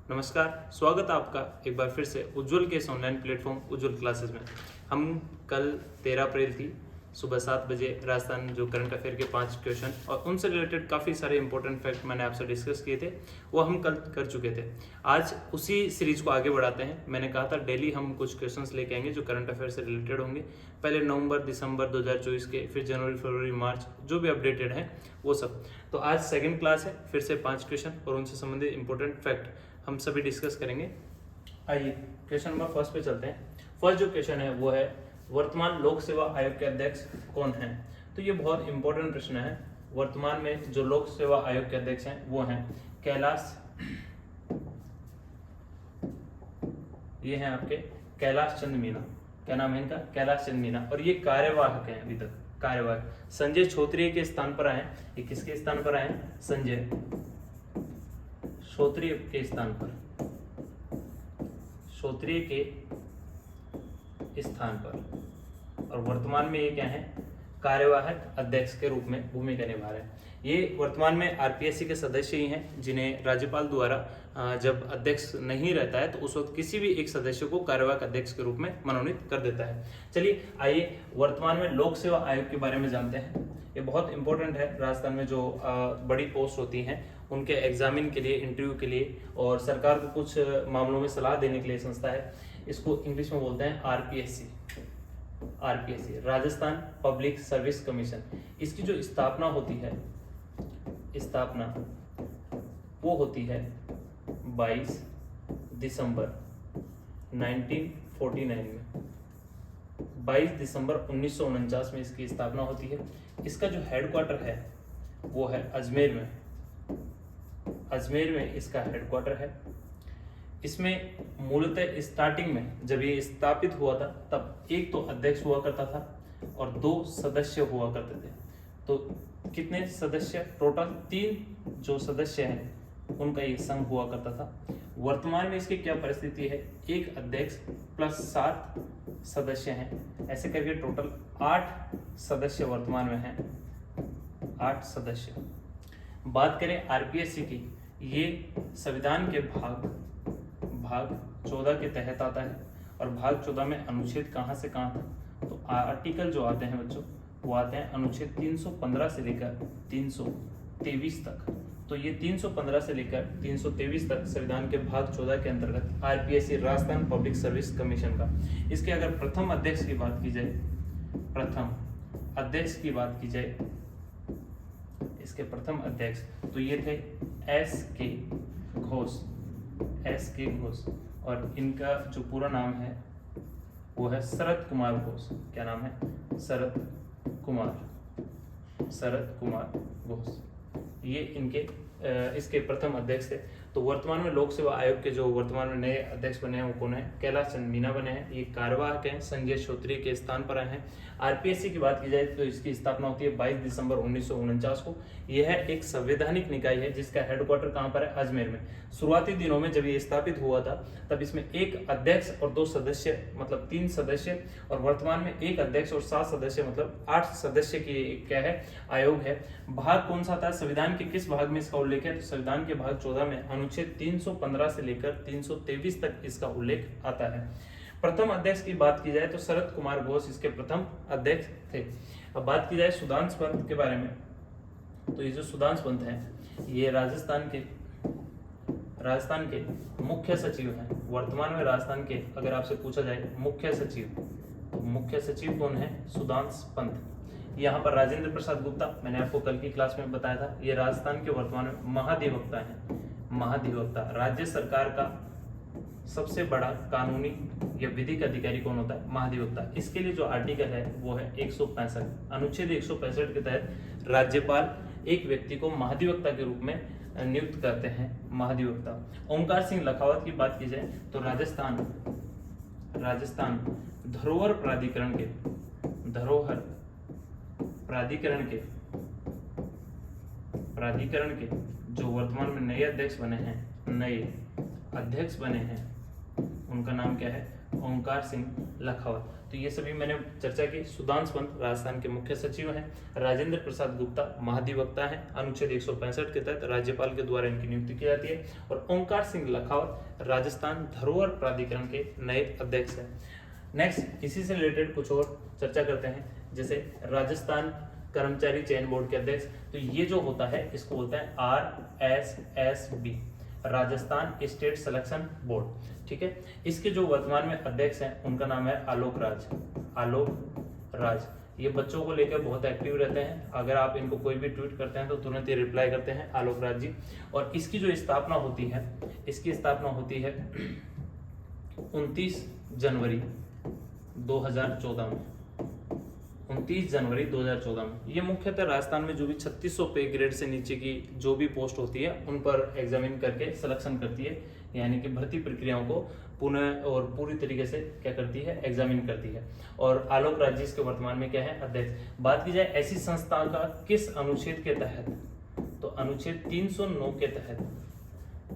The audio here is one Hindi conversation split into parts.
नमस्कार, स्वागत है आपका एक बार फिर से उज्ज्वल के इस ऑनलाइन प्लेटफॉर्म उज्ज्वल क्लासेस में। हम कल 13 अप्रैल थी सुबह 7 बजे राजस्थान जो करंट अफेयर के 5 क्वेश्चन और उनसे रिलेटेड काफ़ी सारे इंपॉर्टेंट फैक्ट मैंने आपसे डिस्कस किए थे, वो हम कल कर चुके थे। आज उसी सीरीज को आगे बढ़ाते हैं। मैंने कहा था डेली हम कुछ क्वेश्चंस लेके आएंगे जो करंट अफेयर से रिलेटेड होंगे। पहले नवंबर दिसंबर 2024 के, फिर जनवरी फरवरी मार्च जो भी अपडेटेड हैं वो सब। तो आज सेकेंड क्लास है, फिर से 5 क्वेश्चन और उनसे संबंधित इंपॉर्टेंट फैक्ट हम सभी डिस्कस करेंगे। आइए क्वेश्चन नंबर फर्स्ट पे चलते हैं। फर्स्ट जो क्वेश्चन है वो है वर्तमान लोक सेवा आयोग के अध्यक्ष कौन हैं। तो ये बहुत इंपॉर्टेंट प्रश्न है। वर्तमान में जो लोक सेवा आयोग के अध्यक्ष हैं वो हैं कैलाश, ये हैं आपके कैलाश चंद मीना। क्या नाम है इनका? कैलाश चंद मीना। और ये कार्यवाहक हैं, अभी तक कार्यवाहक। संजय छोत्रिय के स्थान पर आए। ये किसके स्थान पर आए? संजय श्रोत्रिय के स्थान पर, श्रोत्रिय के स्थान पर। और वर्तमान में ये क्या है? कार्यवाहक अध्यक्ष के रूप में भूमिका निभा रहे हैं। ये वर्तमान में आरपीएससी के सदस्य ही हैं जिन्हें राज्यपाल द्वारा जब अध्यक्ष नहीं रहता है तो उस वक्त किसी भी एक सदस्य को कार्यवाहक अध्यक्ष के रूप में मनोनीत कर देता है। चलिए आइए वर्तमान में लोक सेवा आयोग के बारे में जानते हैं। ये बहुत इंपॉर्टेंट है। राजस्थान में जो बड़ी पोस्ट होती हैं उनके एग्जामिन के लिए, इंटरव्यू के लिए और सरकार को कुछ मामलों में सलाह देने के लिए संस्था है। इसको इंग्लिश में बोलते हैं RPSC. RPSC Rajasthan public service commission. इसकी जो स्थापना होती है, स्थापना वो होती है 22 दिसंबर 1949 में। 22 दिसंबर 1949 में इसकी स्थापना होती है। इसका जो हेडक्वार्टर है वो है अजमेर में। अजमेर में इसका हेडक्वार्टर है। इसमें मूलतः स्टार्टिंग में जब ये स्थापित हुआ था तब एक तो अध्यक्ष हुआ करता था और 2 सदस्य हुआ करते थे। तो कितने सदस्य? टोटल 3 जो सदस्य हैं उनका ये संघ हुआ करता था। वर्तमान में इसकी क्या परिस्थिति है? एक अध्यक्ष प्लस 7 सदस्य हैं, ऐसे करके टोटल 8 सदस्य वर्तमान में हैं। 8 सदस्य। बात करें आरपीएससी की, ये संविधान के भाग 14 के तहत आता है। और भाग 14 में अनुच्छेद कहाँ से कहाँ था? तो आर्टिकल जो आते हैं बच्चों वो आते हैं अनुच्छेद 315 से लेकर 323 तक। तो ये 315 से लेकर 323 तक संविधान के भाग 14 के अंतर्गत RPSC Rajasthan public service commission का। इसके अगर प्रथम अध्यक्ष की बात की जाए, प्रथम अध्यक्ष की बात की जाए, इसके प्रथम अध्यक्ष तो ये थे एस के घोष। एस के घोष। और इनका जो पूरा नाम है वो है शरद कुमार घोष। क्या नाम है? शरद कुमार घोष। ये इनके इसके प्रथम अध्यक्ष थे। तो वर्तमान में लोक सेवा आयोग के जो वर्तमान में नए अध्यक्ष बने हैं वो कौन है? कैलाश चंद मीना बने हैं। ये कार्यवाहक हैं, संजय श्रोत्रिय के स्थान पर आए हैं। आरपीएससी की बात की जाए तो इसकी स्थापना होती है 22 दिसंबर 1949 को। यह एक संवैधानिक निकाय है जिसका हेडक्वार्टर कहाँ पर है? अजमेर में। शुरुआती दिनों में जब ये स्थापित हुआ था तब इसमें एक अध्यक्ष और 2 सदस्य मतलब 3 सदस्य, और वर्तमान में एक अध्यक्ष और 7 सदस्य मतलब 8 सदस्य की क्या है? आयोग है। भाग कौन सा था? संविधान के किस भाग में इसका उल्लेख है? तो संविधान के भाग 14 में अनुच्छेद 315 से लेकर 323 तक इसका उल्लेख आता है। प्रथम अध्यक्ष की बात की जाए तो शरद कुमार घोष इसके प्रथम अध्यक्ष थे। अब बात की जाए सुधांश पंत के बारे में, तो ये जो सुधांश पंत हैं ये राजस्थान के मुख्य सचिव हैं। वर्तमान में राजस्थान के अगर आपसे पूछा जाए मुख्य सचिव, तो मुख्य सचिव कौन है? सुधांश पंत। यहाँ पर राजेंद्र प्रसाद गुप्ता, मैंने आपको कल की क्लास में बताया था, ये राजस्थान के वर्तमान में महाधिवक्ता हैं। महाधिवक्ता राज्य सरकार का सबसे बड़ा कानूनी या विधिक अधिकारी कौन होता है? महाधिवक्ता। इसके लिए जो आर्टिकल है वो है 165। अनुच्छेद 165 के तहत राज्यपाल एक व्यक्ति को महाधिवक्ता के रूप में नियुक्त करते हैं। महाधिवक्ता ओंकार सिंह लखावत की बात की जाए तो राजस्थान धरोहर प्राधिकरण के जो वर्तमान में नए अध्यक्ष बने हैं, उनका नाम क्या है? ओंकार सिंह लखावत। तो ये सभी मैंने चर्चा की। सुधांशु पंत राजस्थान के मुख्य सचिव हैं। राजेंद्र प्रसाद गुप्ता महाधिवक्ता हैं। अनुच्छेद 165 के तहत राज्यपाल के द्वारा इनकी नियुक्ति की जाती है। और ओंकार सिंह लखावत राजस्थान धरोहर प्राधिकरण के नए अध्यक्ष हैं। नेक्स्ट इसी से रिलेटेड कुछ और चर्चा करते हैं, जैसे राजस्थान कर्मचारी चयन बोर्ड के अध्यक्ष, तो ये जो होता है इसको बोलते हैं RSSB, Rajasthan state selection board, ठीक है। इसके जो वर्तमान में अध्यक्ष हैं उनका नाम है आलोक राज। ये बच्चों को लेकर बहुत एक्टिव रहते हैं। अगर आप इनको कोई भी ट्वीट करते हैं तो तुरंत ये रिप्लाई करते हैं, आलोक राज जी। और इसकी जो स्थापना होती है, इसकी स्थापना होती है 29 जनवरी 2014 में। 29 जनवरी 2014 में। ये मुख्यतः राजस्थान में जो भी 3600 पे ग्रेड से नीचे की जो भी पोस्ट होती है उन पर एग्जामिन करके सिलेक्शन करती है, यानी कि भर्ती प्रक्रियाओं को पुनः और पूरी तरीके से क्या करती है, एग्जामिन करती है। और आलोक राज जी इसके वर्तमान में क्या है, अध्यक्ष। बात की जाए ऐसी संस्था का किस अनुच्छेद के तहत, तो अनुच्छेद 309 के तहत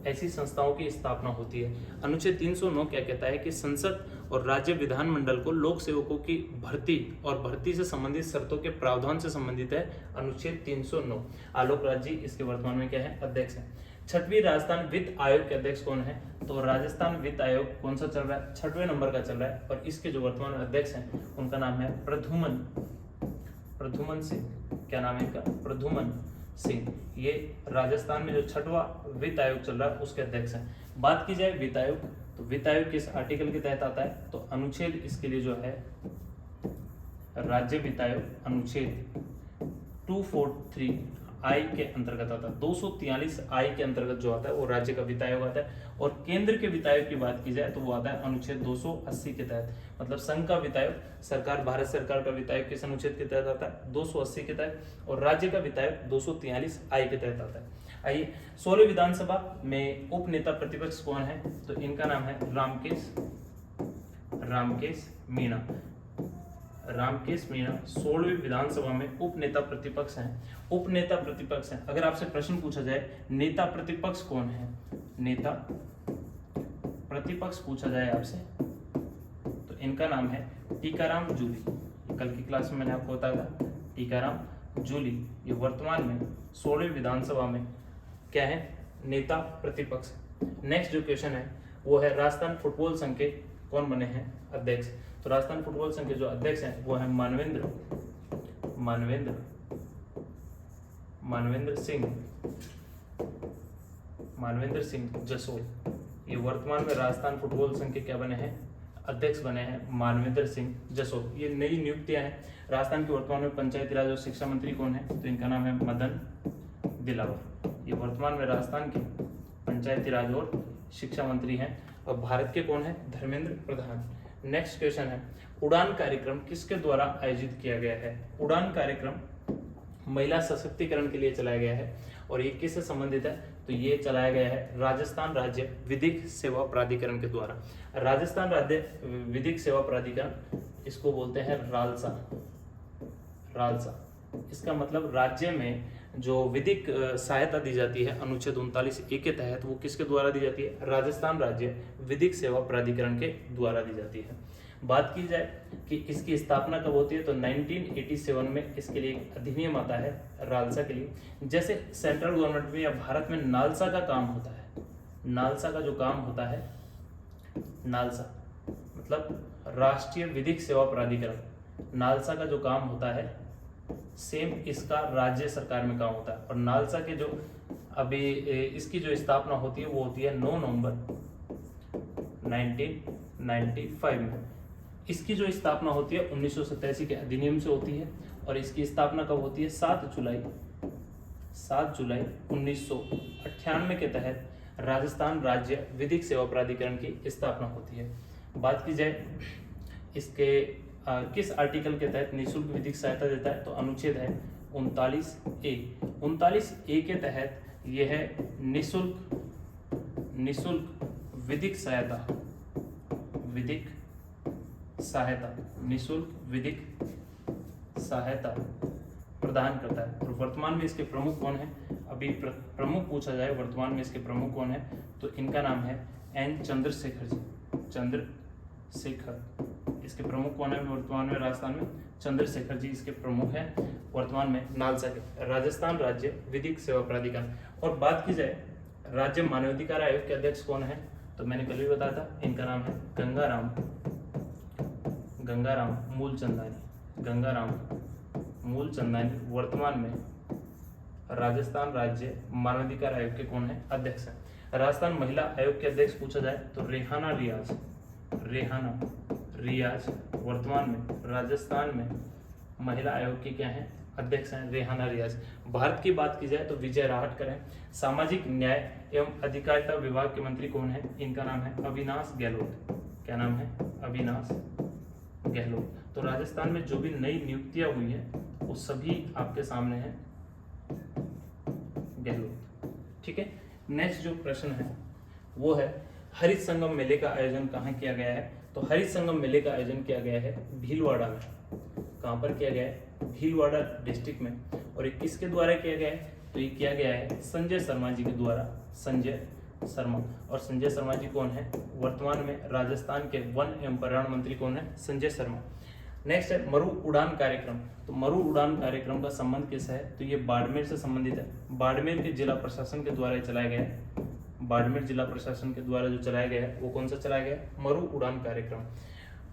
ऐसी संस्थाओं की स्थापना होती है। अनुच्छेद 309 क्या कहता है कि संसद और राज्य विधानमंडल को लोक सेवकों की भर्ती और भर्ती से संबंधित शर्तों के प्रावधान से संबंधित है अनुच्छेद 309। आलोक राज जी इसके वर्तमान में क्या है, अध्यक्ष है। 6वीं राजस्थान वित्त आयोग के अध्यक्ष कौन है, तो राजस्थान वित्त आयोग कौन सा चल रहा है, 6वें नंबर का चल रहा है। और इसके जो वर्तमान में अध्यक्ष हैं उनका नाम है प्रद्युमन सिंह। क्या नाम है इनका, प्रद्युमन सिंह। ये राजस्थान में जो 6वां वित्त आयोग चल रहा है उसके अध्यक्ष हैं। बात की जाए वित्त आयोग, तो वित्त आयोग किस आर्टिकल के तहत आता है, तो अनुच्छेद इसके लिए जो है राज्य वित्त आयोग अनुच्छेद 243 आई के अंतर्गत आता है। 243 आई के अंतर्गत जो आता है वो राज्य का वित्त आयोग आता है। और केंद्र के वित्त आयोग की बात की जाए तो वो आता है अनुच्छेद 280 के तहत। मतलब संघ का वित्त आयोग, सरकार भारत सरकार का वित्त आयोग किस अनुच्छेद के तहत आता है, 280 के तहत। और राज्य का वित्त आयोग 243 आई के तहत आता है। आइए 16 विधानसभा में उप नेता प्रतिपक्ष कौन है, तो इनका नाम है रामकेश मीणा 16वीं विधानसभा में उप नेता प्रतिपक्ष हैं। उप नेता प्रतिपक्ष हैं। अगर आपसे प्रश्न पूछा जाए नेता प्रतिपक्ष कौन है, नेता प्रतिपक्ष पूछा जाए आपसे, तो इनका नाम है टीकाराम जूली। कल की क्लास में मैंने आपको बताया था, टीकाराम जूली। ये वर्तमान में 16वीं विधानसभा में क्या है, नेता प्रतिपक्ष। नेक्स्ट जो क्वेश्चन है वो है राजस्थान फुटबॉल संघ के कौन बने हैं अध्यक्ष, तो राजस्थान फुटबॉल संघ के जो अध्यक्ष हैं वो है मानवेंद्र सिंह जसोल। ये वर्तमान में राजस्थान फुटबॉल संघ के क्या बने हैं, अध्यक्ष बने हैं मानवेंद्र सिंह जसोल। ये नई नियुक्तियां हैं। राजस्थान के वर्तमान में पंचायती राज और शिक्षा मंत्री कौन है, तो इनका नाम है मदन दिलावर। ये वर्तमान में राजस्थान के पंचायती राज और शिक्षा मंत्री हैं। और भारत के कौन है, धर्मेंद्र प्रधान। नेक्स्ट क्वेश्चन है उड़ान कार्यक्रम किसके द्वारा आयोजित किया गया है। उड़ान कार्यक्रम महिला सशक्तिकरण के लिए चलाया गया है। और ये किससे संबंधित है, तो ये चलाया गया है राजस्थान राज्य विधिक सेवा प्राधिकरण के द्वारा। राजस्थान राज्य विधिक सेवा प्राधिकरण, इसको बोलते हैं रालसा। इसका मतलब राज्य में जो विधिक सहायता दी जाती है अनुच्छेद 39A के तहत, वो किसके द्वारा दी जाती है, राजस्थान राज्य विधिक सेवा प्राधिकरण के द्वारा दी जाती है। बात की जाए कि इसकी स्थापना कब होती है, तो 1987 में इसके लिए एक अधिनियम आता है रालसा के लिए। जैसे सेंट्रल गवर्नमेंट में या भारत में नालसा का काम होता है, नालसा का जो काम होता है, नालसा मतलब राष्ट्रीय विधिक सेवा प्राधिकरण, नालसा का जो काम होता है सेम इसका राज्य सरकार में काम होता है। और नालसा के जो अभी इसकी जो स्थापना होती है वो होती है 9 नवंबर 1995 में। इसकी जो स्थापना होती है 1987 के अधिनियम से होती है। और इसकी स्थापना कब होती है, 7 जुलाई 1998 के तहत राजस्थान राज्य विधिक सेवा प्राधिकरण की स्थापना होती है। बात की जाए इसके किस आर्टिकल के तहत निःशुल्क विधिक सहायता देता है, तो अनुच्छेद है 39A। 39A के तहत यह है निःशुल्क विधिक सहायता प्रदान करता है। और वर्तमान में इसके प्रमुख कौन है, अभी प्रमुख पूछा जाए वर्तमान में इसके प्रमुख कौन है, तो इनका नाम है N चंद्रशेखर शेखर। इसके प्रमुख कौन है वर्तमान में राजस्थान में? चंद्रशेखर जी इसके प्रमुख हैं वर्तमान में नालसा के। राजस्थान राज्य विधिक सेवा प्राधिकरण। और बात की जाए राज्य मानवाधिकार आयोग के अध्यक्ष कौन है, तो मैंने कल भी बताया था, इनका नाम है गंगाराम मूलचंदानी वर्तमान में राजस्थान राज्य मानवाधिकार आयोग के कौन है? अध्यक्ष है। राजस्थान महिला आयोग के अध्यक्ष पूछा जाए तो रेहाना रियाज वर्तमान में राजस्थान में महिला आयोग के क्या है? अध्यक्ष हैं रेहाना रियाज। भारत की बात की जाए तो विजय राहटकर हैं। सामाजिक न्याय एवं अधिकारिता विभाग के मंत्री कौन है? इनका नाम है अविनाश गहलोत। क्या नाम है? अविनाश गहलोत। तो राजस्थान में जो भी नई नियुक्तियां हुई हैं वो सभी आपके सामने हैं गहलोत। ठीक है। नेक्स्ट जो प्रश्न है वो है हरित संगम मेले का आयोजन कहाँ किया गया है? तो हरित संगम मेले का आयोजन किया गया है भीलवाड़ा में। कहाँ पर किया गया है? भीलवाड़ा डिस्ट्रिक्ट में। और ये किसके द्वारा किया गया है? तो ये किया गया है संजय शर्मा जी के द्वारा। संजय शर्मा। और संजय शर्मा जी कौन है? वर्तमान में राजस्थान के वन एवं पर्यावरण मंत्री कौन है? संजय शर्मा। नेक्स्ट है मरु उड़ान कार्यक्रम। तो मरु उड़ान कार्यक्रम का संबंध किससे है? तो ये बाड़मेर से संबंधित है। बाड़मेर के जिला प्रशासन के द्वारा चलाया गया है। बाड़मेर जिला प्रशासन के द्वारा जो चलाया गया है वो कौन सा चलाया गया है? मरु उड़ान कार्यक्रम।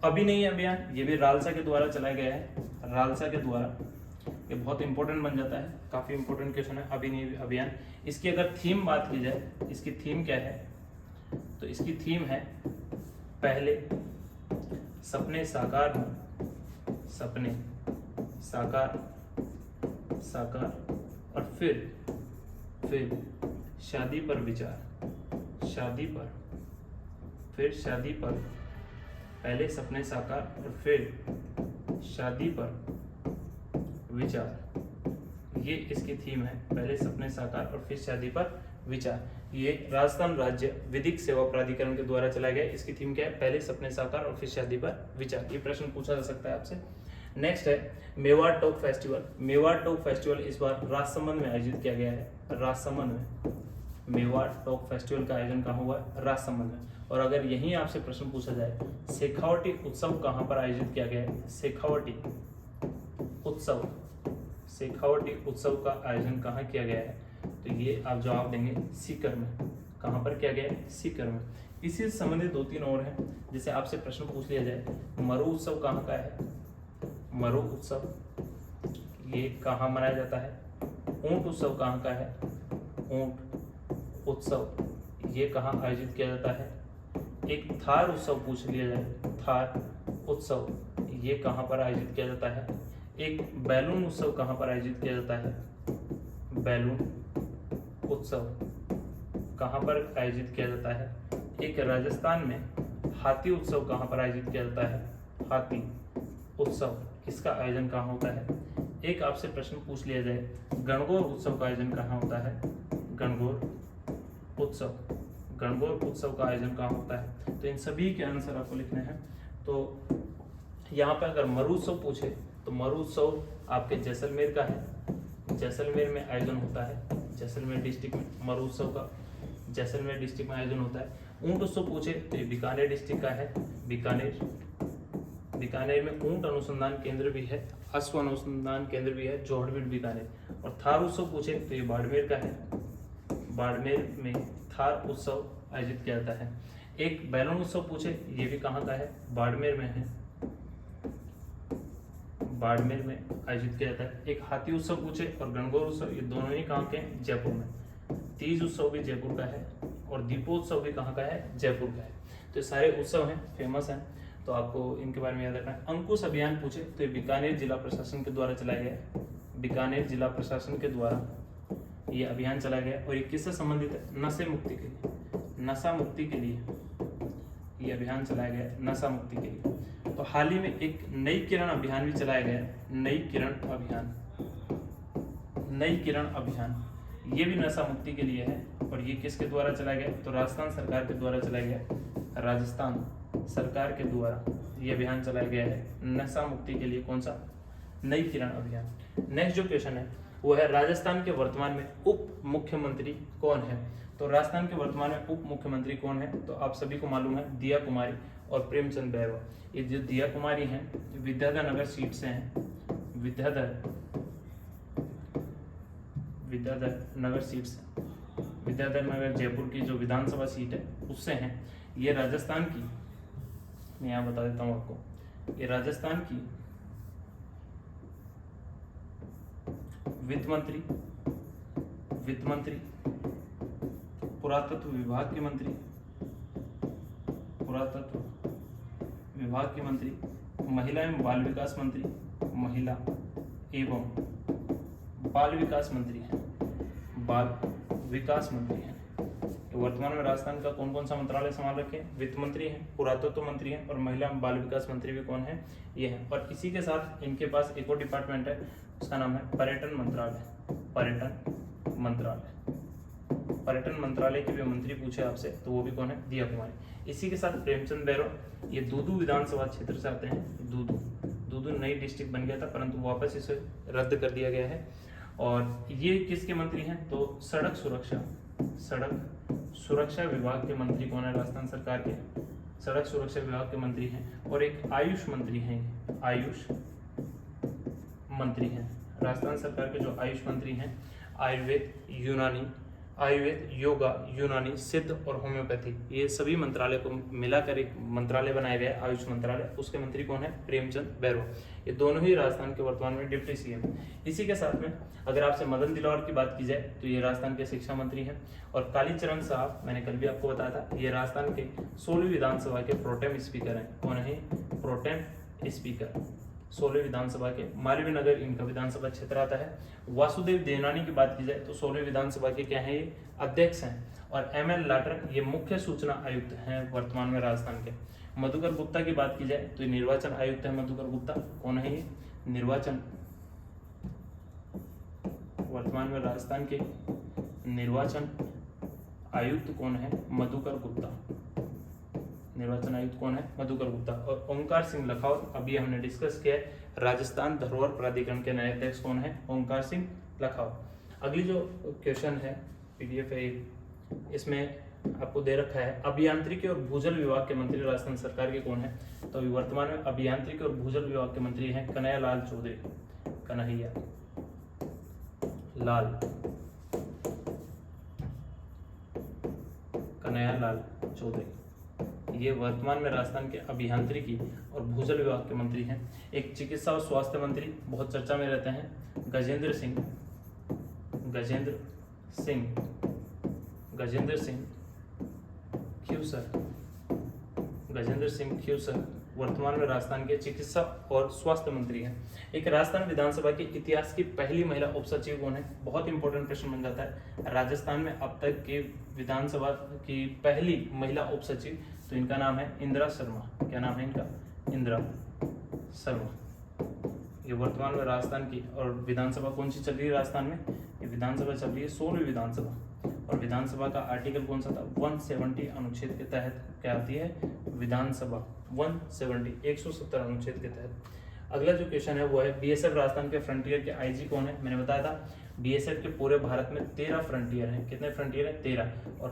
अभिनय अभियान, ये भी रालसा के द्वारा चलाया गया है। रालसा के द्वारा, ये बहुत इंपॉर्टेंट बन जाता है, काफी इंपॉर्टेंट क्वेश्चन है अभिनय अभियान। इसकी अगर थीम बात की जाए, इसकी थीम क्या है? तो इसकी थीम है पहले सपने साकार हों, सपने साकार और फिर शादी पर विचार। शादी पर पहले सपने साकार और फिर शादी पर विचार। ये इसकी थीम है, पहले सपने साकार और फिर शादी पर विचार। ये राजस्थान राज्य विधिक सेवा प्राधिकरण के द्वारा चलाया गया। इसकी थीम क्या है? पहले सपने साकार और फिर शादी पर विचार। ये प्रश्न पूछा जा सकता है आपसे। नेक्स्ट है Mewar talk festival. Mewar talk festival इस बार राजसमंद में आयोजित किया गया है। राजसमंद में मेवाड़ टॉक फेस्टिवल का आयोजन कहाँ हुआ है? राजसमंद में। और अगर यहीं आपसे प्रश्न पूछा जाए शेखावटी उत्सव कहाँ पर आयोजित किया गया है? शेखावटी उत्सव का आयोजन कहाँ किया गया है? तो ये आप जवाब देंगे सीकर में। कहाँ पर किया गया है? सीकर में। इसी से संबंधित 2-3 और हैं, जैसे आपसे प्रश्न पूछ लिया जाए मरु उत्सव कहाँ का है? मरु उत्सव ये कहाँ मनाया जाता है? ऊंट उत्सव कहाँ का है? ऊंट उत्सव ये कहाँ आयोजित किया जाता है? एक थार उत्सव पूछ लिया जाए, थार उत्सव ये कहाँ पर आयोजित किया जाता है? एक बैलून उत्सव कहाँ पर आयोजित किया जाता है? बैलून उत्सव कहाँ पर आयोजित किया जाता है? एक राजस्थान में हाथी उत्सव कहाँ पर आयोजित किया जाता है? हाथी उत्सव इसका आयोजन कहाँ होता है? एक आपसे प्रश्न पूछ लिया जाए गणगौर उत्सव का आयोजन कहाँ होता है? गणगौर उत्सव का आयोजन कहाँ होता है? तो इन सभी के आंसर आपको लिखने हैं। तो यहाँ पे अगर मरु उत्सव पूछे तो मरु उत्सव आपके जैसलमेर का है। जैसलमेर में आयोजन होता है। जैसलमेर डिस्ट्रिक्ट में मरु उत्सव का जैसलमेर डिस्ट्रिक्ट में आयोजन होता है। ऊंट उत्सव पूछे तो ये बीकानेर डिस्ट्रिक्ट का है। बीकानेर में ऊंट अनुसंधान केंद्र भी है, अश्व अनुसंधान केंद्र भी है, जोहड़बीड़ बीकानेर। और थार उत्सव पूछे तो ये बाड़मेर का है। बाड़मेर में थार उत्सव आयोजित किया जाता है। एक बैलून उत्सव पूछे ये भी कहाँ का है? बाड़मेर में है। बाड़मेर में आयोजित किया जाता है। एक हाथी उत्सव पूछे और गणगौर उत्सव ये दोनों ही कहाँ के हैं? जयपुर में। तीज उत्सव भी जयपुर का है और दीपोत्सव भी कहाँ का है? जयपुर का है। तो ये सारे उत्सव हैं, फेमस हैं, तो आपको इनके बारे में याद रखना है। अंकुश अभियान पूछे तो ये बीकानेर जिला प्रशासन के द्वारा चलाया गया है। बीकानेर जिला प्रशासन के द्वारा ये अभियान चलाया गया और ये किससे संबंधित है? नशा मुक्ति के लिए ये अभियान चलाया गया है, नशा मुक्ति के लिए। तो हाल ही में एक नई किरण अभियान भी चलाया गया है। नई किरण अभियान ये भी नशा मुक्ति के लिए है और ये किसके द्वारा चलाया गया? तो राजस्थान सरकार के द्वारा चलाया गया। राजस्थान सरकार के द्वारा ये अभियान चलाया गया है नशा मुक्ति के लिए। कौन सा? नई किरण अभियान। नेक्स्ट जो क्वेश्चन है वो है राजस्थान के वर्तमान में उप मुख्यमंत्री कौन है। तो राजस्थान के वर्तमान में उप मुख्यमंत्री कौन है, तो आप सभी को मालूम है दिया कुमारी और प्रेमचंद बैरवा। ये जो दिया कुमारी हैं विद्याधर नगर सीट से हैं, विद्याधर नगर सीट से, विद्याधर नगर जयपुर की जो विधानसभा सीट है उससे हैं। ये राजस्थान की, मैं यहाँ बता देता हूँ आपको, ये राजस्थान की वित्त मंत्री, पुरातत्व विभाग के मंत्री, महिला एवं बाल विकास मंत्री, महिला एवं बाल विकास मंत्री हैं, तो वर्तमान में राजस्थान का कौन कौन सा मंत्रालय संभाल रखे, वित्त मंत्री हैं, पुरातत्व मंत्री हैं और महिला एवं बाल विकास मंत्री भी कौन है, ये है। और इसी के साथ इनके पास एक और डिपार्टमेंट है, उसका नाम है पर्यटन मंत्रालय के भी मंत्री पूछे आपसे तो वो भी कौन है, दिया कुमारी। इसी के साथ प्रेमचंद बैरवा, ये दूदू विधानसभा क्षेत्र से आते हैं। दूदू नई डिस्ट्रिक्ट बन गया था परंतु वापस इसे रद्द कर दिया गया है। और ये किसके मंत्री हैं, तो सड़क सुरक्षा विभाग के मंत्री कौन है, राजस्थान सरकार के सड़क सुरक्षा विभाग के मंत्री हैं। और एक आयुष मंत्री हैं, राजस्थान सरकार के जो आयुष मंत्री हैं, आयुर्वेद, योगा, यूनानी, सिद्ध और होम्योपैथी, ये सभी मंत्रालय को मिलाकर एक मंत्रालय बनाया गया है, आयुष मंत्रालय। उसके मंत्री कौन है, प्रेमचंद बैरवा। ये दोनों ही राजस्थान के वर्तमान में डिप्टी सीएम। इसी के साथ में अगर आपसे मदन दिलौर की बात की जाए तो ये राजस्थान के शिक्षा मंत्री हैं। और कालीचरण साहब, मैंने कल भी आपको बताया था, ये राजस्थान के 16वीं विधानसभा के प्रोटेम स्पीकर हैं। कौन है, प्रोटेम स्पीकर 16वीं विधानसभा के। मालवीय नगर इनका विधानसभा क्षेत्र आता है। वासुदेव देवनानी की बात की जाए तो 16वीं विधानसभा के क्या है, ये अध्यक्ष हैं। और ML लाटर ये मुख्य सूचना आयुक्त हैं वर्तमान में राजस्थान के। मधुकर गुप्ता की बात की जाए तो ये निर्वाचन आयुक्त है। मधुकर गुप्ता कौन है, ये निर्वाचन, वर्तमान में राजस्थान के निर्वाचन आयुक्त कौन है, मधुकर गुप्ता। निर्वाचन आयुक्त कौन है, मधुकर गुप्ता। और ओंकार सिंह लखावत, अभी हमने डिस्कस किया है, राजस्थान धरोहर प्राधिकरण के नए अध्यक्ष कौन है, ओंकार सिंह लखावत। अगली जो क्वेश्चन है PDF है, इसमें आपको दे रखा है अभियांत्रिकी और भूजल विभाग के मंत्री राजस्थान सरकार के कौन है। तो अभी वर्तमान में अभियांत्रिकी और भूजल विभाग के मंत्री हैं कन्हैया लाल चौधरी। ये वर्तमान में राजस्थान के अभियांत्रिकी और भूजल विभाग के मंत्री हैं। एक चिकित्सा और स्वास्थ्य मंत्री बहुत चर्चा में रहते हैं, गजेंद्र सिंह ख्यूसर वर्तमान में राजस्थान के चिकित्सा और स्वास्थ्य मंत्री हैं। एक राजस्थान विधानसभा के इतिहास की पहली महिला उप सचिव कौन है, बहुत इंपॉर्टेंट प्रश्न बन जाता है। राजस्थान में अब तक के विधानसभा की पहली महिला उप सचिव, तो इनका नाम है इंदिरा शर्मा। क्या नाम है इनका, इंदिरा शर्मा। ये वर्तमान में राजस्थान की, और विधानसभा कौन सी चल रही है राजस्थान में, ये विधानसभा चल रही है 16वीं विधानसभा। और विधानसभा का आर्टिकल कौन सा था, 170 अनुच्छेद के तहत क्या आती है विधानसभा, 170 अनुच्छेद के तहत। अगला जो क्वेश्चन है वो है BSF राजस्थान के फ्रंटियर के IG कौन है। मैंने बताया था BSF के पूरे भारत में 13 फ्रंटियर हैं। कितने फ्रंटियर हैं, 13। और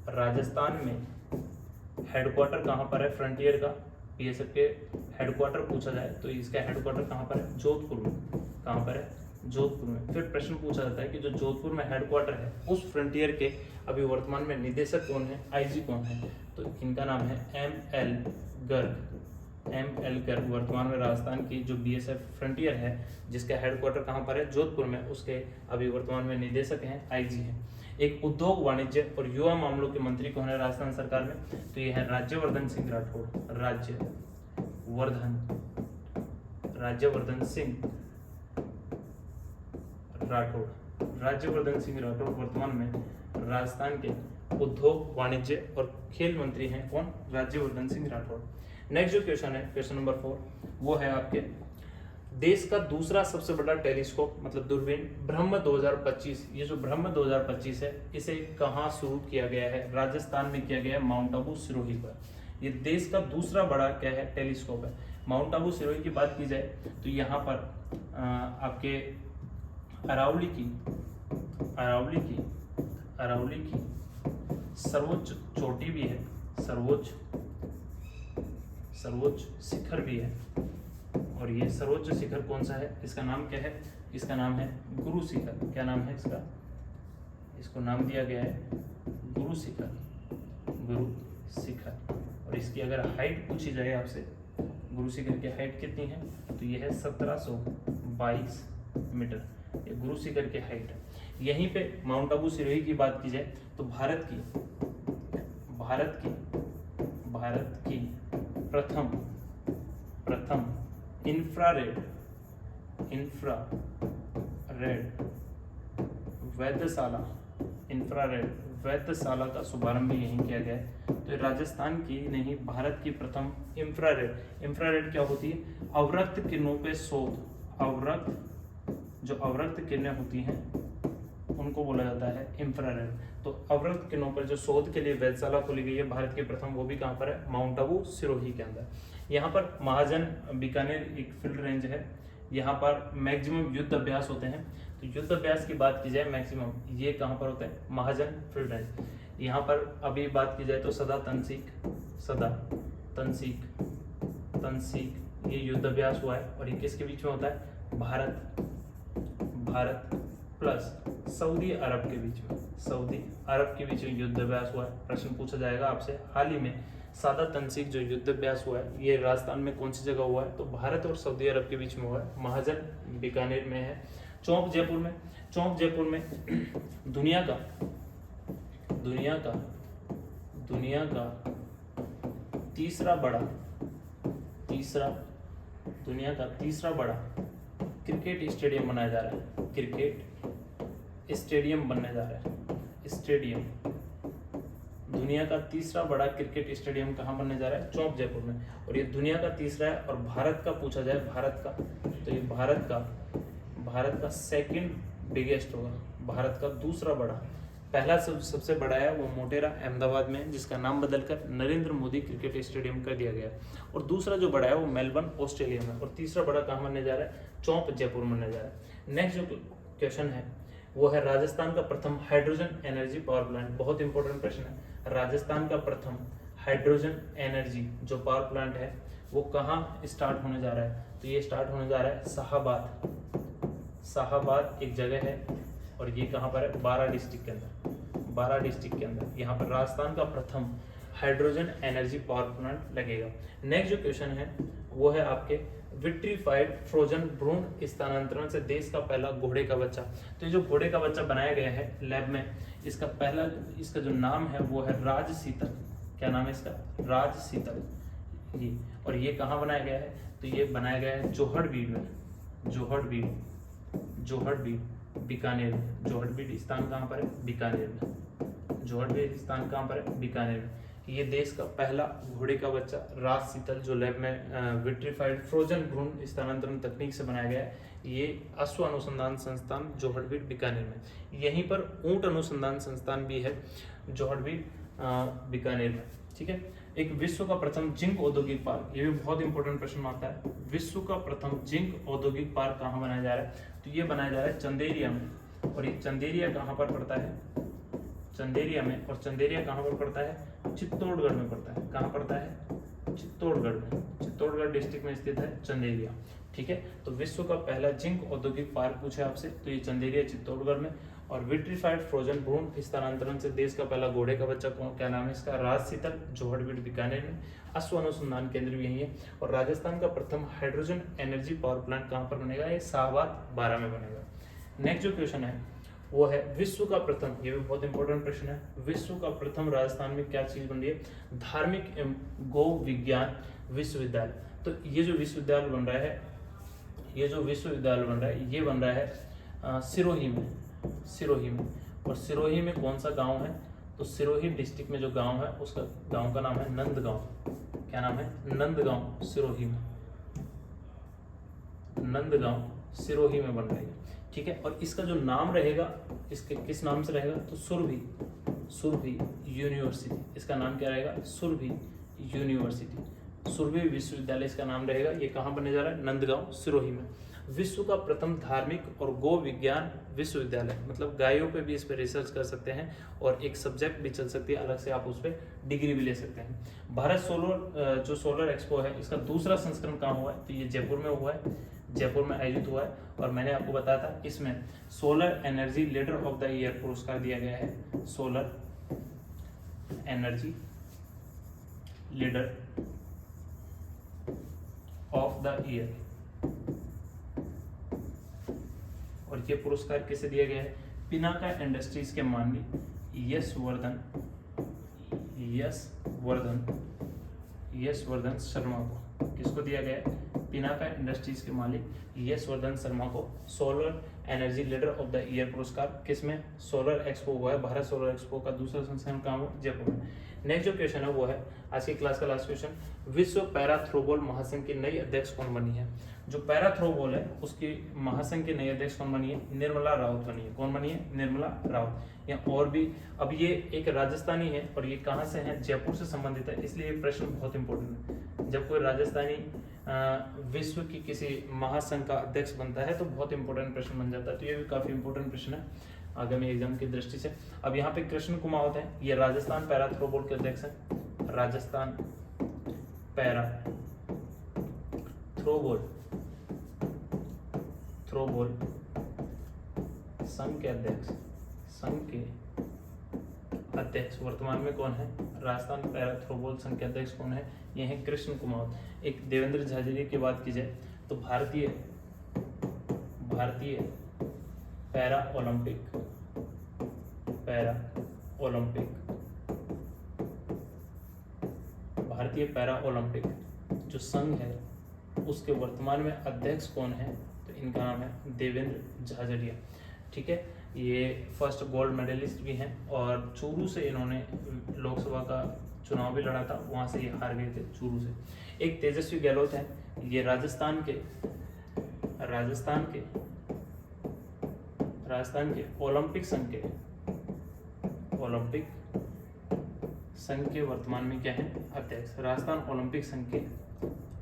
राजस्थान में हेडक्वार्टर कहाँ पर है फ्रंटियर का, BSF के हेडक्वार्टर पूछा जाए तो इसका हेडक्वार्टर कहाँ पर है, जोधपुर में। कहाँ पर है, जोधपुर में। फिर प्रश्न पूछा जाता है कि जो जोधपुर में हेडक्वार्टर है उस फ्रंटियर के अभी वर्तमान में निदेशक कौन है, IG कौन है, तो इनका नाम है ML गर्ग। वर्तमान में राजस्थान की जो BSF फ्रंटियर है जिसका हेडक्वार्टर कहाँ पर है, जोधपुर में, उसके अभी वर्तमान में निदेशक हैं IG हैं। एक उद्योग, वाणिज्य और युवा मामलों के मंत्री कौन है राजस्थान सरकार में, तो ये है राज्यवर्धन सिंह राठौड़। राज्यवर्धन सिंह राठौड़ वर्तमान में राजस्थान के उद्योग, वाणिज्य और खेल मंत्री हैं। कौन, राज्यवर्धन सिंह राठौड़। नेक्स्ट जो क्वेश्चन है, क्वेश्चन नंबर 4, वो है आपके देश का दूसरा सबसे बड़ा टेलीस्कोप मतलब दूरबीन ब्रह्म 2025। ये जो ब्रह्म 2025 है इसे कहाँ शुरू किया गया है, राजस्थान में किया गया है, माउंट आबू सिरोही पर। ये देश का दूसरा बड़ा क्या है, टेलीस्कोप है। माउंट आबू सिरोही की बात की जाए तो यहाँ पर आपके अरावली की सर्वोच्च चोटी भी है, सर्वोच्च शिखर भी है। और ये सर्वोच्च शिखर कौन सा है, इसका नाम क्या है, इसका नाम है गुरु शिखर। क्या नाम है इसका, इसको नाम दिया गया है गुरु शिखर। और इसकी अगर हाइट पूछी जाए आपसे, गुरु शिखर की हाइट कितनी है, तो ये है 1722 मीटर, ये गुरु शिखर की हाइट है। यहीं पे माउंट आबू सिरोही की बात की जाए तो भारत की प्रथम इंफ्रारेड वैधशाला का शुभारंभ यहीं किया गया है। तो राजस्थान की नहीं, भारत की प्रथम इंफ्रारेड क्या होती है, अवरक्त किरणों पे शोध। जो अवरक्त किरणें होती हैं उनको बोला जाता है इंफ्रारेड। तो अवरक्त किरणों पर जो शोध के लिए वेधशाला खोली गई है भारत की प्रथम, वो भी कहाँ पर है, माउंट आबू सिरोही के अंदर। यहाँ पर महाजन बीकानेर एक फील्ड रेंज है, यहाँ पर मैक्सिमम युद्ध अभ्यास होते हैं। तो युद्ध अभ्यास की बात की जाए मैक्सिमम ये कहाँ पर होता है, महाजन फील्ड रेंज। यहाँ पर अभी बात की जाए तो सदा तनसीक ये युद्ध अभ्यास हुआ है। और ये किसके बीच में होता है, भारत प्लस सऊदी अरब के बीच में युद्ध अभ्यास हुआ है। प्रश्न पूछा जाएगा आपसे, हाल ही में सादा तनसीक जो युद्ध अभ्यास हुआ है ये राजस्थान में कौन सी जगह हुआ है, तो भारत और सऊदी अरब के बीच में हुआ है, महाजन बीकानेर में है। चौक जयपुर में दुनिया का तीसरा बड़ा क्रिकेट स्टेडियम बनाया जा रहा है। दुनिया का तीसरा बड़ा क्रिकेट स्टेडियम कहाँ बनने जा रहा है, चौक जयपुर में। और ये दुनिया का तीसरा है। और भारत का पूछा जाए, तो ये भारत का सेकंड बिगेस्ट होगा, भारत का दूसरा बड़ा। पहला सबसे बड़ा है वो मोटेरा अहमदाबाद में, जिसका नाम बदलकर नरेंद्र मोदी क्रिकेट स्टेडियम कर दिया गया। और दूसरा जो बड़ा है वो मेलबर्न ऑस्ट्रेलिया में। और तीसरा बड़ा कहाँ बनने जा रहा है, चौक जयपुर बनने जा रहा है। नेक्स्ट जो क्वेश्चन है वो है राजस्थान का प्रथम हाइड्रोजन एनर्जी पावर प्लांट। बहुत इंपॉर्टेंट प्रश्न है। राजस्थान का प्रथम हाइड्रोजन एनर्जी जो पावर प्लांट है वो कहाँ स्टार्ट होने जा रहा है, तो ये स्टार्ट होने जा रहा है शाहाबाद एक जगह है। और ये कहाँ पर है, बारा डिस्ट्रिक्ट के अंदर। यहाँ पर राजस्थान का प्रथम हाइड्रोजन एनर्जी पावर प्लांट लगेगा। नेक्स्ट जो क्वेश्चन है वो है आपके विट्रीफाइड फ्रोजन भ्रूण स्थानांतरण से देश का पहला घोड़े का बच्चा। तो ये जो घोड़े का बच्चा बनाया गया है लैब में, इसका जो नाम है वो है राज शीतल। क्या नाम है इसका, राज शीतल। ये और ये कहाँ बनाया गया है, तो ये बनाया गया है जोहड़बीड़ में, बीकानेर में। जोहड़बीड़ स्थान कहाँ पर है, बीकानेर में। ये देश का पहला घोड़े का बच्चा राज शीतल जो लैब में विट्रीफाइड फ्रोजन भ्रूण स्थानांतरण तकनीक से बनाया गया है, ये अश्व अनुसंधान संस्थान जोहड़बीड़ बीकानेर में। यहीं पर ऊंट अनुसंधान संस्थान भी है जोहड़बीड़ बीकानेर में। ठीक है। एक विश्व का प्रथम जिंक औद्योगिक पार्क, ये भी बहुत इंपॉर्टेंट प्रश्न आता है। विश्व का प्रथम जिंक औद्योगिक पार्क कहाँ बनाया जा रहा है, तो ये बनाया जा रहा है चंदेरिया में। और ये चंदेरिया कहाँ पर पड़ता है, चंदेरिया में। और चंदेरिया कहाँ पर पड़ता है, चित्तौड़गढ़ में पड़ता है। कहाँ पड़ता है, चित्तौड़गढ़ डिस्ट्रिक्ट में स्थित है चंदेरिया। ठीक है। तो विश्व का पहला जिंक औद्योगिक पार्क पूछा आपसे, तो ये चंदेरिया चित्तौड़गढ़ में। और विट्रीफाइड फ्रोजन भ्रूण स्थानांतरण से देश का पहला घोड़े का बच्चा क्या नाम है इसका, राज शीतल, जोहड़बीड़ बीकानेर में। अश्व अनुसंधान केंद्र भी यही है। और राजस्थान का प्रथम हाइड्रोजन एनर्जी पावर प्लांट कहाँ पर बनेगा, ये शाहबाद बारा में बनेगा। नेक्स्ट जो क्वेश्चन है वो है विश्व का प्रथम, ये भी बहुत इंपॉर्टेंट प्रश्न है, विश्व का प्रथम राजस्थान में क्या चीज बन रही है, धार्मिक एवं गौ विज्ञान विश्वविद्यालय। तो ये जो विश्वविद्यालय बन रहा है, ये बन रहा है सिरोही में। और सिरोही में कौन सा गांव है, तो सिरोही डिस्ट्रिक्ट में जो गांव है उसका गांव का नाम है नंदगांव। क्या नाम है, नंदगांव। सिरोही में, नंदगांव सिरोही में बन रही है। ठीक है। और इसका जो नाम रहेगा, इसके किस नाम से रहेगा, तो सुरभि यूनिवर्सिटी। इसका नाम क्या रहेगा, सुरभि यूनिवर्सिटी, सुरभि विश्वविद्यालय इसका नाम रहेगा। ये कहाँ बनने जा रहा है, नंदगांव सिरोही में। विश्व का प्रथम धार्मिक और गो विज्ञान विश्वविद्यालय, मतलब गायों पे भी इस पे रिसर्च कर सकते हैं और एक सब्जेक्ट भी चल सकती है, अलग से आप उस पर डिग्री भी ले सकते हैं। भारत सोलर जो सोलर एक्सपो है इसका दूसरा संस्करण कहाँ हुआ है, तो ये जयपुर में हुआ है, जयपुर में आयोजित हुआ है। और मैंने आपको बताया था इसमें solar energy leader of the year पुरस्कार दिया गया है, solar energy leader of the year. और ये पुरस्कार किसे दिया गया है, पिनाका इंडस्ट्रीज के माननीय यशवर्धन शर्मा को। किसको दिया गया है, पिनाका इंडस्ट्रीज के मालिक यशवर्धन शर्मा को solar energy leader of the year पुरस्कार। किसमें, सोलर एक्सपो हुआ है, भारत सोलर एक्सपो का दूसरा संस्करण कहाँ हुआ, जयपुर में। नेक्स्ट जो क्वेश्चन है वो है आज की क्लास का लास्ट क्वेश्चन, विश्व पैरा थ्रोबॉल महासंघ की नई अध्यक्ष कौन बनी है। जो पैरा थ्रोबॉल है उसकी महासंघ की नई अध्यक्ष कौन बनी है, निर्मला रावत बनी है। कौन बनी है, निर्मला रावत। या और भी, अब ये एक राजस्थानी है और ये कहाँ से है, जयपुर से संबंधित है, इसलिए ये प्रश्न बहुत इंपॉर्टेंट है। जब कोई राजस्थानी विश्व की किसी महासंघ का अध्यक्ष बनता है तो बहुत इंपॉर्टेंट प्रश्न बन जाता है, तो ये भी काफी इंपॉर्टेंट प्रश्न है आगामी एग्जाम की दृष्टि से। अब यहाँ पे कृष्ण कुमावत है, ये राजस्थान पैरा थ्रोबॉल के अध्यक्ष है, राजस्थान पैरा थ्रोबॉल संघ के अध्यक्ष वर्तमान में कौन है, राजस्थान पैरा थ्रोबॉल संघ के अध्यक्ष कौन है, ये है कृष्ण कुमावत। एक देवेंद्र झाझड़िया की बात की जाए तो भारतीय पैरा ओलंपिक जो संघ है उसके वर्तमान में अध्यक्ष कौन है, तो इनका नाम है देवेंद्र झाझड़िया। ठीक है, ये फर्स्ट गोल्ड मेडलिस्ट भी हैं और चूरू से इन्होंने लोकसभा का चुनाव भी लड़ा था, वहां से ये हार गए थे चूरू से। एक तेजस्वी गहलोत है, ये राजस्थान के ओलंपिक संघ के वर्तमान में क्या है, अध्यक्ष। राजस्थान ओलंपिक संघ के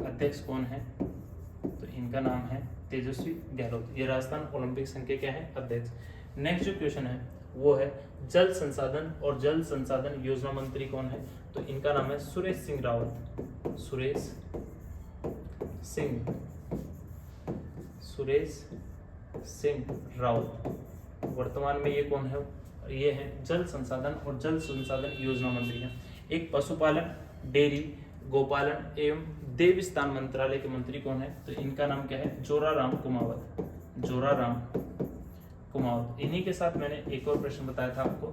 अध्यक्ष कौन है, तो इनका नाम है तेजस्वी गहलोत। ये राजस्थान ओलंपिक संघ के क्या है, अध्यक्ष। नेक्स्ट जो क्वेश्चन है वो है जल संसाधन और जल संसाधन योजना मंत्री कौन है, तो इनका नाम है सुरेश सिंह रावत। वर्तमान में ये कौन है, ये है जल संसाधन और जल संसाधन योजना मंत्री हैं। एक पशुपालन, डेयरी, गोपालन एवं देवस्थान मंत्रालय के मंत्री कौन है, तो इनका नाम क्या है, जोराराम कुमावत। इन्हीं के साथ मैंने एक और प्रश्न बताया था आपको,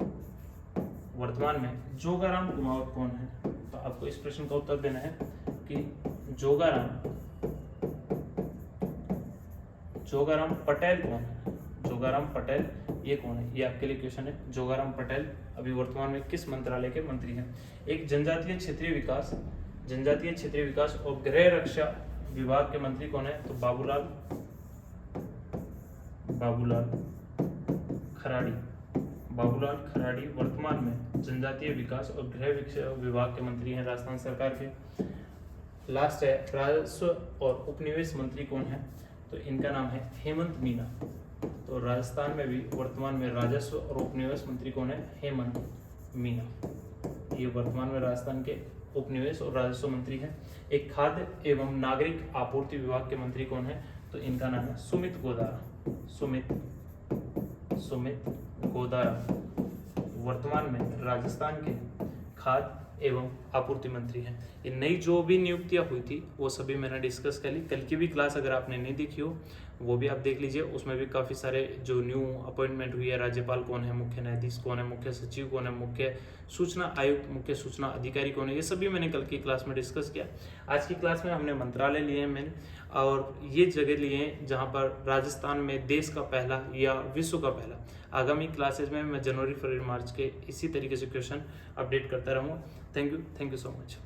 वर्तमान में जोगाराम कुमावत कौन है, तो आपको इस प्रश्न का उत्तर देना है कि जोगाराम पटेल कौन है। जोगाराम पटेल ये कौन है, ये आपके लिए क्वेश्चन है। जोगाराम पटेल अभी वर्तमान में किस मंत्रालय के मंत्री हैं। एक जनजातीय क्षेत्रीय विकास और गृह रक्षा विभाग के मंत्री कौन है, तो बाबूलाल खराड़ी वर्तमान में जनजातीय विकास और गृह विभाग के मंत्री हैं राजस्थान सरकार के। लास्ट है राजस्व और उपनिवेश मंत्री कौन है, तो इनका नाम है हेमंत मीना। तो राजस्थान में भी वर्तमान में राजस्व और उपनिवेश मंत्री कौन है, हेमंत मीना। ये वर्तमान में राजस्थान के उपनिवेश और राजस्व मंत्री हैं। एक खाद्य एवं नागरिक आपूर्ति विभाग के मंत्री कौन है, तो इनका नाम है सुमित गोदारा। वर्तमान में राजस्थान के खाद्य एवं आपूर्ति मंत्री हैं। ये नई जो भी नियुक्तियां हुई थी वो सभी मैंने डिस्कस कर ली। कल की भी क्लास अगर आपने नहीं देखी हो वो भी आप देख लीजिए, उसमें भी काफ़ी सारे जो न्यू अपॉइंटमेंट हुई है, राज्यपाल कौन है, मुख्य न्यायाधीश कौन है, मुख्य सचिव कौन है, मुख्य सूचना आयुक्त, मुख्य सूचना अधिकारी कौन है, ये सभी मैंने कल की क्लास में डिस्कस किया। आज की क्लास में हमने मंत्रालय लिए हैं मैंने, और ये जगह लिए हैं जहाँ पर राजस्थान में देश का पहला या विश्व का पहला। आगामी क्लासेज में मैं जनवरी, फरवरी, मार्च के इसी तरीके से क्वेश्चन अपडेट करता रहूँगा। Thank you so much.